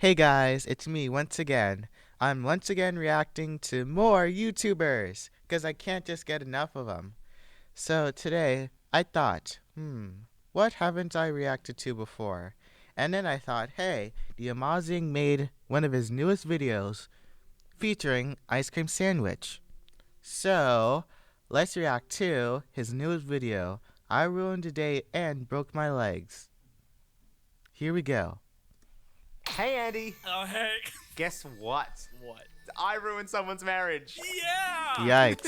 Hey guys, it's me once again. I'm once again reacting to more YouTubers because I can't just get enough of them. So today I thought, what haven't I reacted to before? And then I thought, hey, the Amazing made one of his newest videos featuring Ice Cream Sandwich. So let's react to his newest video, I Ruined a Day and Broke My Legs. Here we go. Hey Andy, Oh, hey. guess what? What? I ruined someone's marriage. Yeah! Yikes.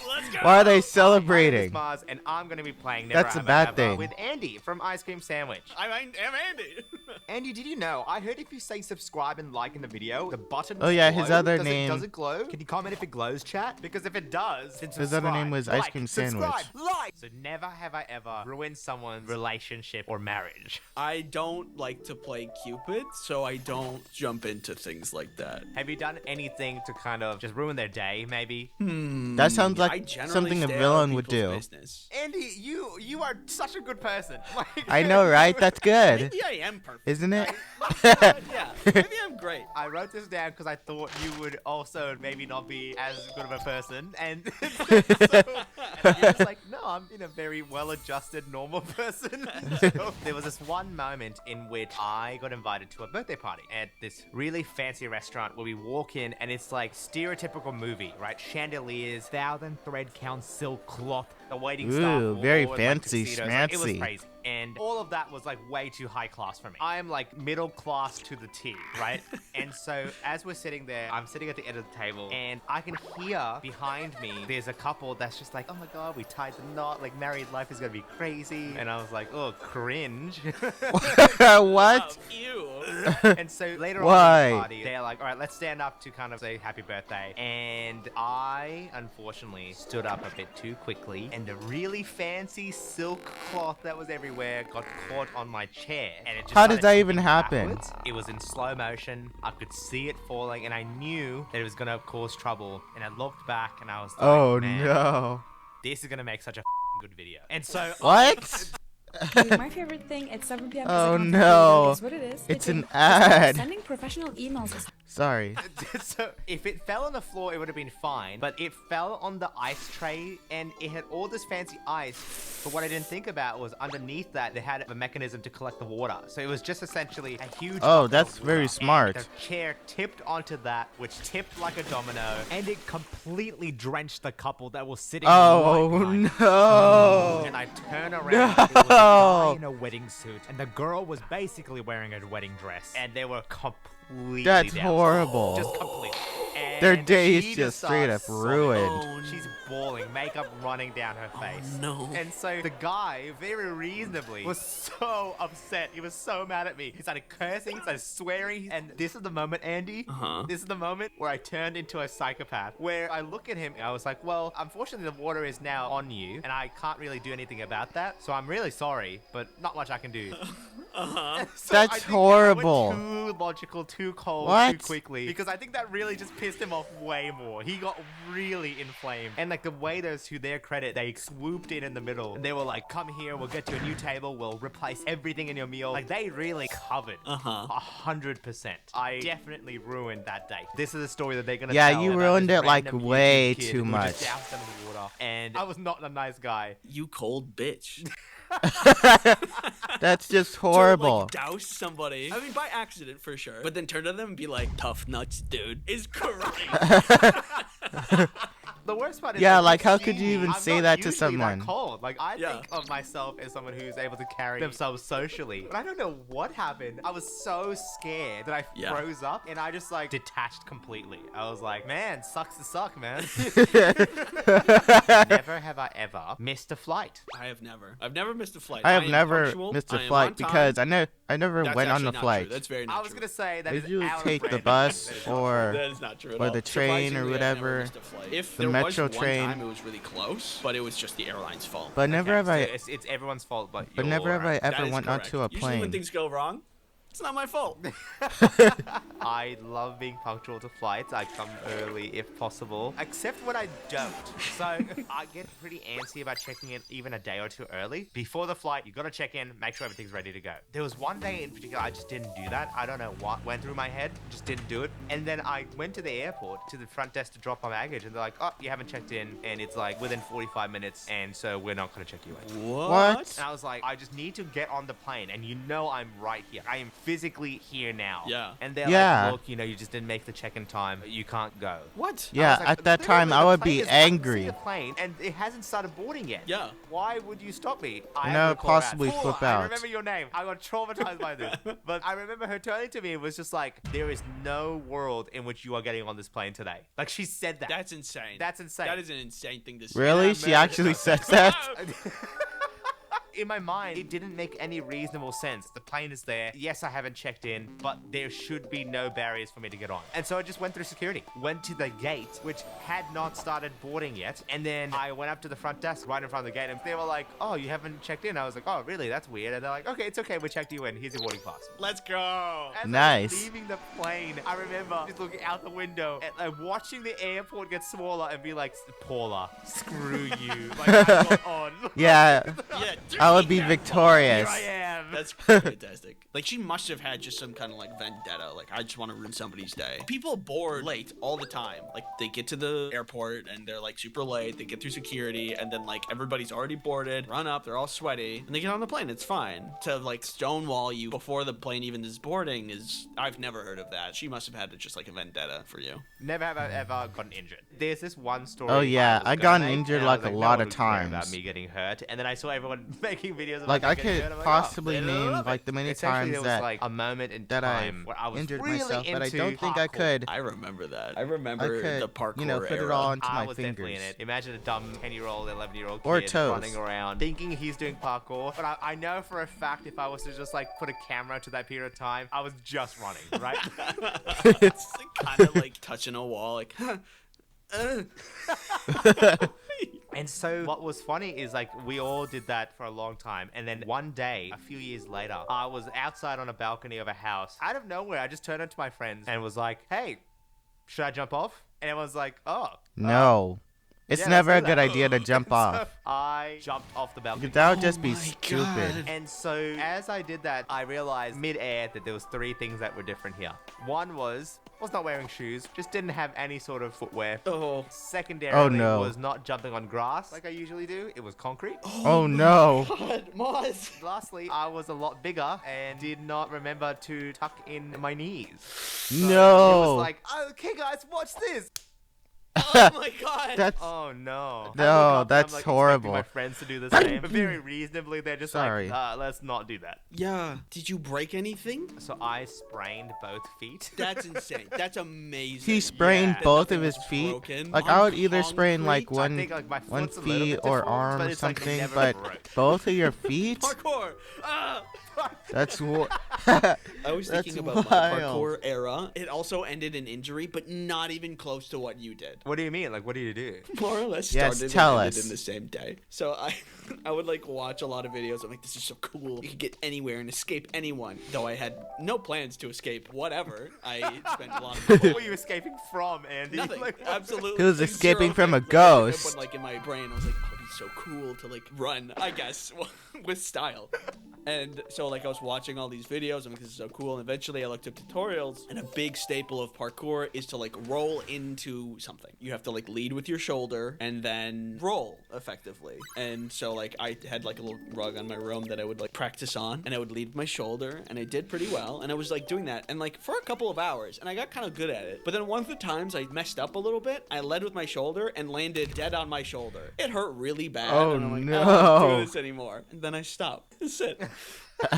Let's go! Why are they My name is celebrating? Mars, and I'm gonna be playing Never That's a Have I bad Ever thing. with Andy from Ice Cream Sandwich. I'm Andy. Andy, did you know? I heard if you say subscribe and like in the video, the button. Oh, yeah, his other does name- Does it glow? Can you comment if it glows, chat? Because if it does, then His other name was Ice Cream Sandwich. Like. So never have I ever ruined someone's relationship or marriage. I don't like to play Cupid, so I don't jump into things like that. Have you done anything to kind of just ruin their day, maybe? That sounds I like generally something a stay out of villain would people's do. business. Andy, you are such a good person. Like, I know, right? That's good. Maybe I am perfect. Isn't it? Yeah, maybe I'm great. I wrote this down because I thought you would also maybe not be as good of a person, and, and you're just like, no, I'm in a very well-adjusted, normal person. So there was this one moment in which I got invited to a birthday party at this really fancy restaurant where we walk in, and it's like stereotypical movie, right? Chandeliers, 1,000 thread count silk cloth, the waiting staff. Ooh, very wore, like, fancy, tuxedos. Like, it was schmancy. crazy. And all of that was like way too high class for me. I am like middle class to the T, right? And so as we're sitting there, I'm sitting at the end of the table, and I can hear behind me, there's a couple that's just like, oh my God, we tied the knot, like married life is gonna be crazy. And I was like, oh, cringe. What? Ew. And so later Why? on in the party, they're like, all right, let's stand up to kind of say happy birthday. And I, unfortunately, stood up a bit too quickly, and the really fancy silk cloth that was everywhere got caught on my chair. And it just How does started that even tipping happen? backwards. It was in slow motion. I could see it falling, and I knew that it was gonna cause trouble. And I looked back, and I was like, Oh man, no. this is gonna make such a good video. And so What? My favorite thing at 7 p.m. Oh, is no. is what it is. It's an just ad. Sending professional emails is Sorry. so if it fell on the floor, it would have been fine. But it fell on the ice tray, and it had all this fancy ice. But what I didn't think about was underneath that, they had a mechanism to collect the water. So it was just essentially a huge. Oh, bucket that's of very water. smart. And the chair tipped onto that, which tipped like a domino, and it completely drenched the couple that was sitting. Oh right behind. no. And I turn around, and there was a guy in a wedding suit, and the girl was basically wearing a wedding dress, and they were completely That's down. horrible. Just completely. And Their day is she just straight up starts ruined. sobbing. She's bawling, makeup running down her face. no. And so the guy, very reasonably, was so upset. He was so mad at me. He started cursing, started swearing. And this is the moment, Andy. Uh-huh. This is the moment where I turned into a psychopath. Where I look at him, and I was like, well, unfortunately, the water is now on you, and I can't really do anything about that. So I'm really sorry, but not much I can do. Uh-huh. So That's I think horrible. I went too logical, too cold, What? too quickly. Because I think that really just pissed him off way more. He got really inflamed. And like the waiters, to their credit, they swooped in the middle. And they were like, come here, we'll get you a new table. We'll replace everything in your meal. Like they really covered. Uh-huh. 100%. I definitely ruined that date. This is a story that they're gonna Yeah, tell you about ruined this it, like, random YouTube way kid too who much. just doused them in water. And I was not a nice guy. You cold bitch. That's just To, horrible. like, douse somebody. I mean, by accident for sure. But then turn to them and be like, tough nuts, dude. Is crazy. The worst part is Yeah, that like, how see could you me, even I'm say not that to usually someone? That cold. Like I Yeah. think of myself as someone who's able to carry themselves socially, but I don't know what happened. I was so scared that I Yeah. froze up, and I just like detached completely. I was like, man, sucks to suck, man. Never have I ever missed a flight. I have never. I've never missed a flight. I have am never punctual, missed I a am flight on time. because I never That's went on actually the not flight. True. That's very not I was true. gonna say that I is usually out of take the random. bus That is not or That is not true at or all. the train or Surprisingly, I've never whatever. missed a flight. If The there metro was one train. time, it was really close, but it was just the airline's fault. But never have I. It's everyone's fault, but But never have I That ever is went correct. onto a Usually when plane. things go wrong, it's not my fault. I love being punctual to flights. I come early if possible, except when I don't. So I get pretty antsy about checking in even a day or two early. Before the flight, you gotta check in, make sure everything's ready to go. There was one day in particular I just didn't do that. I don't know what went through my head, just didn't do it. And then I went to the airport, to the front desk to drop my baggage, and they're like, oh, you haven't checked in, and it's like within 45 minutes, and so we're not gonna check you in. What? And I was like, I just need to get on the plane, and you know I'm right here. I am physically here now. Yeah. And they're Yeah. like, look, you know, you just didn't make the check-in time. You can't go. What? Yeah, I was like, at that time, literally, I the would plane be is- I can see angry. the plane, and it hasn't started boarding yet. Yeah. Why would you stop me? And am I gonna would call her out. possibly Paula, flip I out. remember your name. I got traumatized by this. But I remember her turning to me and was just like, there is no world in which you are getting on this plane today. Like, she said that. That's insane. That's insane. That is an insane thing to say. Really? She actually said that? In my mind, it didn't make any reasonable sense. The plane is there. Yes, I haven't checked in, but there should be no barriers for me to get on. And so I just went through security, went to the gate, which had not started boarding yet. And then I went up to the front desk right in front of the gate, and they were like, oh, you haven't checked in. I was like, oh, really? That's weird. And they're like, okay, it's okay. We checked you in. Here's your boarding pass. Let's go. As I Nice. was leaving the plane, I remember just looking out the window and watching the airport get smaller and be like, Paula, screw you. Like, I got on. Yeah, Yeah. I would be Here victorious. I am. That's fantastic. Like, she must have had just some kind of like vendetta. Like, I just want to ruin somebody's day. People board late all the time. Like, they get to the airport and they're like super late. They get through security and then like everybody's already boarded, run up, they're all sweaty, and they get on the plane. It's fine. To like stonewall you before the plane even is boarding is, I've never heard of that. She must have had just like a vendetta for you. Never have I ever gotten injured. There's this one story. Oh, yeah, was I gonna gotten make, injured, and I was like, a no lot one of would care about times. me getting hurt, and then I saw everyone making videos of Like, me I getting could hurt. I'm like, possibly oh, name, like, the many essentially, times there was that like a moment in that I time where I was injured really myself, but I into don't think I parkour. could. I remember that. I I remember could, the parkour you know, fit it era. all into I my was definitely in fingers. it. Imagine a dumb 10-year-old, 11-year-old Or kid toes. running around thinking he's doing parkour. But I know for a fact if I was to just like put a camera to that period of time, I was just running, right? It's kind of like touching a wall, like. And so what was funny is like we all did that for a long time. And then one day, a few years later, I was outside on a balcony of a house. Out of nowhere, I just turned into my friends and was like, hey, should I jump off? And everyone's like, oh. No. It's Yeah, never a let's do good that. idea to jump So off. I jumped off the balcony. That would just be my stupid. God. And so as I did that, I realized mid-air that there was three things that were different here. One was not wearing shoes, just didn't have any sort of footwear. Oh. Secondarily, Oh, no. was not jumping on grass like I usually do. It was concrete. Oh no. God, Moz. Lastly, I was a lot bigger and did not remember to tuck in my knees. So It No. was like, oh, okay, guys, watch this. Oh my God. That's Oh no. No, I look up and that's I'm, like, horrible. expecting my friends to do the same, but very reasonably, they're just Sorry. like, let's not do that. Yeah. Did you break anything? So I sprained both feet. That's insane. That's amazing. he sprained Yeah. both Nothing of his was feet. broken. Like On I would either sprain like concrete? I one think like my one foot's a little feet bit or deformed, arm but or it's, like, something, never but broke. both of your feet? Parkour. Ah. That's what. I was That's thinking about my wild. parkour era. It also ended in injury, but not even close to what you did. What do you mean? Like, what do you do? More or less Yes, started tell and ended us. in the same day. So I would like watch a lot of videos. I'm like, this is so cool. You could get anywhere and escape anyone. Though I had no plans to escape whatever. I spent a lot of What time. were you escaping from, Andy? Nothing. Like, Absolutely. He was zero escaping from a thing. ghost. But like in my brain, I was like, oh, it'd be so cool to like run, I guess, with style. And so like I was watching all these videos. I'm like, this is so cool. And eventually I looked up tutorials, and a big staple of parkour is to like roll into something. You have to like lead with your shoulder and then roll effectively. And so like I had like a little rug on my room that I would like practice on, and I would lead with my shoulder, and I did pretty well. And I was like doing that and like for a couple of hours, and I got kind of good at it. But then one of the times I messed up a little bit, I led with my shoulder and landed dead on my shoulder. It hurt really bad. Oh, and I'm like, no. I don't want to do this anymore. And then I stopped. That's it. You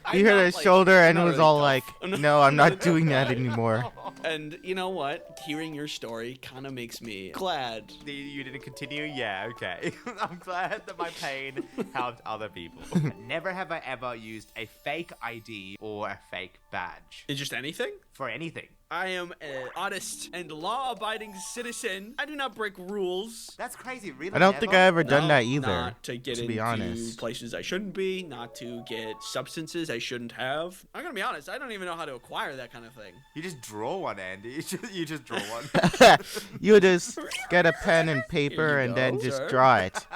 I'm hit not, his like- shoulder I'm and not was really all tough. like, I'm not- "No, I'm not doing that anymore." And you know what? Hearing your story kind of makes me glad. You didn't continue? Yeah, okay. I'm glad that my pain helped other people. Never have I ever used a fake ID or a fake badge It's just anything? for anything. I am an honest and law-abiding citizen. I do not break rules. That's crazy, really. I don't think I ever done No, that either. Not to get to be into honest. places I shouldn't be, not to get substances I shouldn't have. I'm gonna be honest, I don't even know how to acquire that kind of thing. You just draw one, Andy. You just draw one. You just get a pen and paper you and then go, just sir. draw it.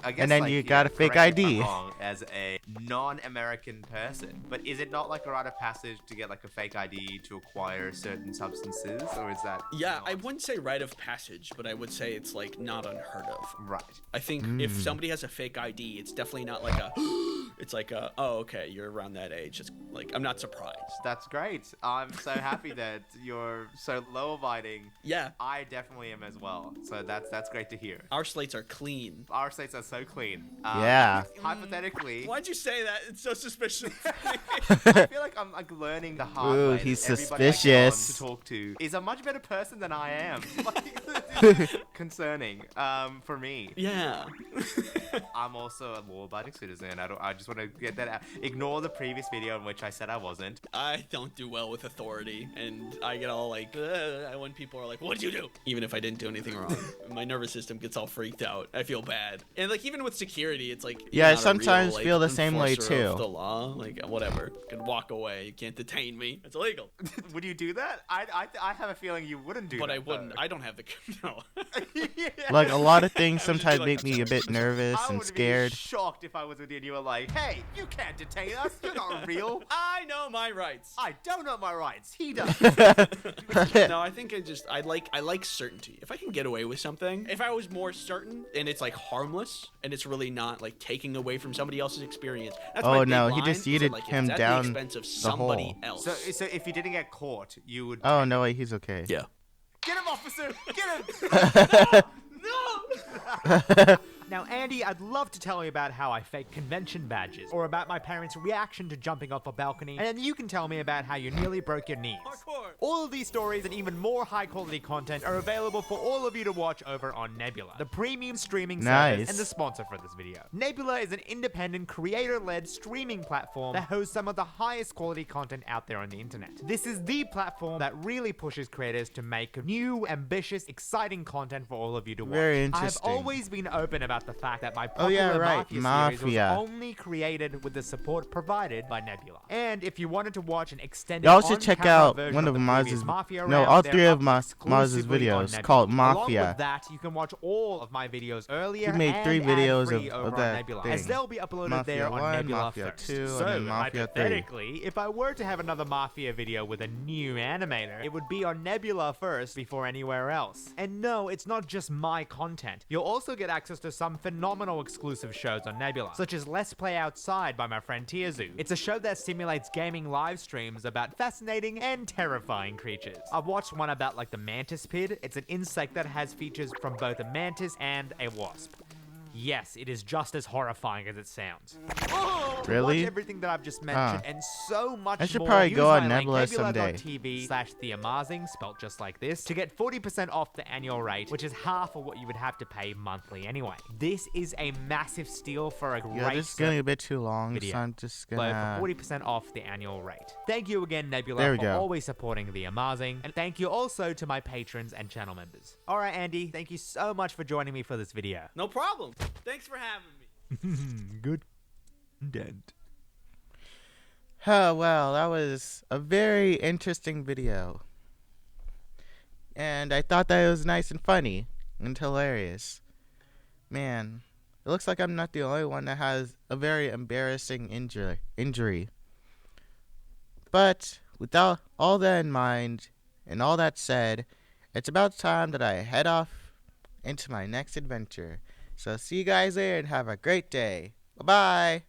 I guess, And then like, you got a fake correct me if ID. I'm wrong, as a non-American person, but is it not like a rite of passage to get like a fake ID to acquire certain substances, or is that? Yeah, not? I wouldn't say rite of passage, but I would say it's like not unheard of. Right. I think if somebody has a fake ID, it's definitely not like a. It's like a. Oh, okay, you're around that age. It's like I'm not surprised. That's great. I'm so happy that you're so law-abiding. Yeah, I definitely am as well. So that's great to hear. our slates are clean. Our states are so clean. Yeah. Hypothetically, Why'd you say that? It's so suspicious. I feel like I'm like learning the hard Ooh, way. that he's everybody I get on suspicious. to talk to is a much better person than I am. Like, concerning. For me, Yeah. I'm also a law-abiding citizen. I just want to get that out. Ignore the previous video in which I said I wasn't. I don't do well with authority, and I get all like, when people are like, "What'd you do?" Even if I didn't do anything wrong, my nervous system gets all freaked out. I feel bad, and like even with security, it's like Yeah, you're I not a sometimes real, like, feel the same way, enforcer of too. The law, like whatever, you can walk away. You can't detain me. It's illegal. Would you do that? I have a feeling you wouldn't do But that. I wouldn't. though. I don't have the no. Yeah. Like a lot of things I would just be sometimes like, make me a bit nervous I and would scared. be shocked if I was with you and you were like, "Hey, you can't detain us. You're not real." I know my rights. I don't know my rights. He does. No, I think I like certainty. If I can get away with something, if I was more certain and it's like harmless and it's really not like taking away from somebody else's experience. That's my Oh, big no, he line, just is that, yeeted like, if him it's at down the expense of the somebody hole. else. So if you didn't get caught, you would. Oh, no, wait, he's okay. yeah. Get him, officer! Get him! No. Now, Andy, I'd love to tell you about how I faked convention badges, or about my parents' reaction to jumping off a balcony, and then you can tell me about how you nearly broke your knees. Parkour. All of these stories and even more high-quality content are available for all of you to watch over on Nebula, the premium streaming Nice. service and the sponsor for this video. Nebula is an independent, creator-led streaming platform that hosts some of the highest quality content out there on the internet. This is the platform that really pushes creators to make new, ambitious, exciting content for all of you to watch. Very I've interesting. always been open about the fact that my Oh, yeah, popular right, Mafia series Mafia. was only created with the support provided by Nebula. And if you wanted to watch an extended Y'all should check on-camera out version one of the previous Maz's- Mafia no, rounds, all they're three of up Maz's exclusively on videos Nebula. called Along Mafia. with that, you can watch all of my videos earlier He made and 3 videos ad-free of over on that Nebula, thing. as they'll be uploaded Mafia there 1, on Nebula Mafia first. 2, and So, then Mafia 3. hypothetically, if I were to have another Mafia video with a new animator, it would be on Nebula first before anywhere else. And no, it's not just my content. You'll also get access to some phenomenal exclusive shows on Nebula, such as Let's Play Outside by my friend Tiezu. It's a show that simulates gaming live streams about fascinating and terrifying creatures. I've watched one about like the mantis pid. It's an insect that has features from both a mantis and a wasp. Yes, it is just as horrifying as it sounds. To Really? watch everything that I've just mentioned and so much I should more, probably use go my on Nebula link, someday. nebula.tv/theamazing, spelt just like this, to get 40% off the annual rate, which is half of what you would have to pay monthly anyway. This is a massive steal for a Yeah, great this is getting a bit too long, video. so I'm just for gonna... 40% off the annual rate. Thank you again, Nebula, There we for go. always supporting The Amazing, and thank you also to my patrons and channel members. Alright, Andy, thank you so much for joining me for this video. No problem. Thanks for having me. Good content. Oh, well, that was a very interesting video. And I thought that it was nice and funny and hilarious. Man, it looks like I'm not the only one that has a very embarrassing injury. But without all that in mind and all that said, it's about time that I head off into my next adventure. So see you guys there and have a great day. Bye-bye.